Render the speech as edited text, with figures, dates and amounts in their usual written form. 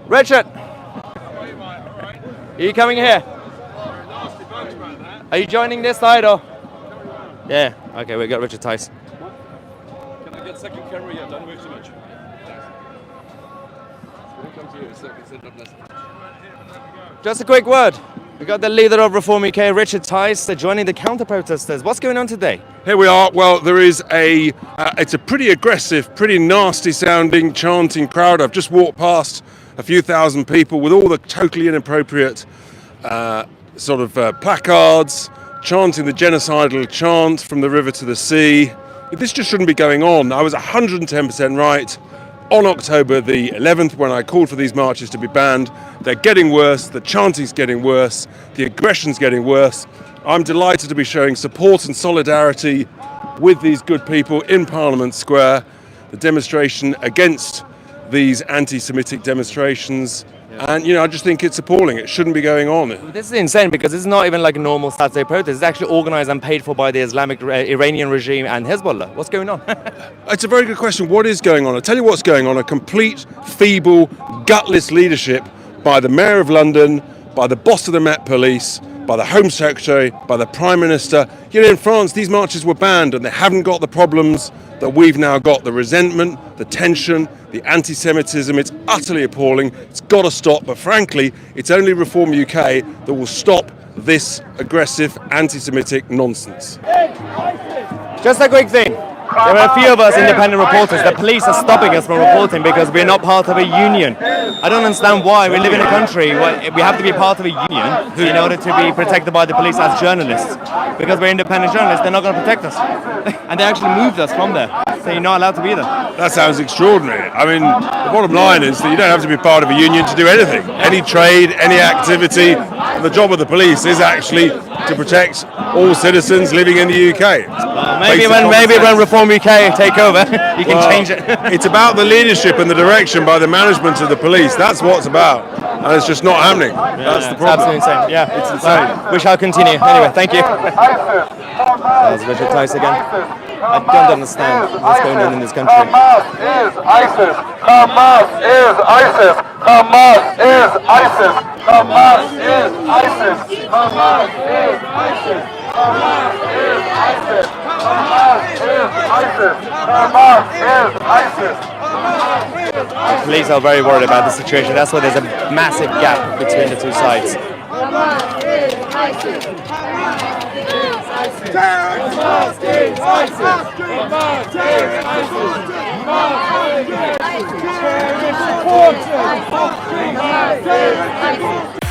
Richard, are you coming here? Are you joining this side or? Yeah. Okay, we got Richard Tice. Can I get second camera? Yeah, don't move too much. Just a quick word. We got the leader of Reform UK, Richard Tice, joining the counter-protesters. What's going on today? Here we are. Well, there is it's a pretty aggressive, pretty nasty-sounding, chanting crowd. I've just walked past a few thousand people with all the totally inappropriate placards, chanting the genocidal chant from the river to the sea. This just shouldn't be going on. I was 110% right on October the 11th when I called for these marches to be banned. They're getting worse, the chanting's getting worse, the aggression's getting worse. I'm delighted to be showing support and solidarity with these good people in Parliament Square. The demonstration against these anti-Semitic demonstrations. And, I just think it's appalling. It shouldn't be going on. This is insane because it's not even like a normal Saturday protest. It's actually organized and paid for by the Islamic Iranian regime and Hezbollah. What's going on? It's a very good question. What is going on? I'll tell you what's going on. A complete, feeble, gutless leadership by the Mayor of London, by the boss of the Met Police, by the Home Secretary, by the Prime Minister. In France, these marches were banned and they haven't got the problems that we've now got. The resentment, the tension, the anti-Semitism. It's utterly appalling. It's got to stop. But frankly, it's only Reform UK that will stop this aggressive anti-Semitic nonsense. Just a quick thing. There are a few of us independent reporters. The police are stopping us from reporting because we're not part of a union. I don't understand why. We live in a country where we have to be part of a union in order to be protected by the police as journalists. Because we're independent journalists, they're not going to protect us. And they actually moved us from there. So you're not allowed to be there. That sounds extraordinary. I mean, the bottom line is that you don't have to be part of a union to do anything. Any trade, any activity. And the job of the police is actually to protect all citizens living in the UK. Maybe when Reform UK take over, you can change it. It's about the leadership and the direction by the management of the police. That's what it's about. And it's just not happening. That's the problem. It's absolutely insane. Yeah, it's insane. We shall continue. Anyway, thank you. That was Richard Tice again. I don't understand what's going on in this country. Hamas is ISIS. Hamas is ISIS. Hamas is ISIS. Hamas is ISIS. Hamas is ISIS. Hamas is ISIS. Hamas is ISIS. Hamas is ISIS. The police are very worried about the situation. That's why there's a massive gap between the two sides. Hamas is ISIS. Hamas is ISIS. Hamas is ISIS. Hamas is ISIS. Hamas is ISIS.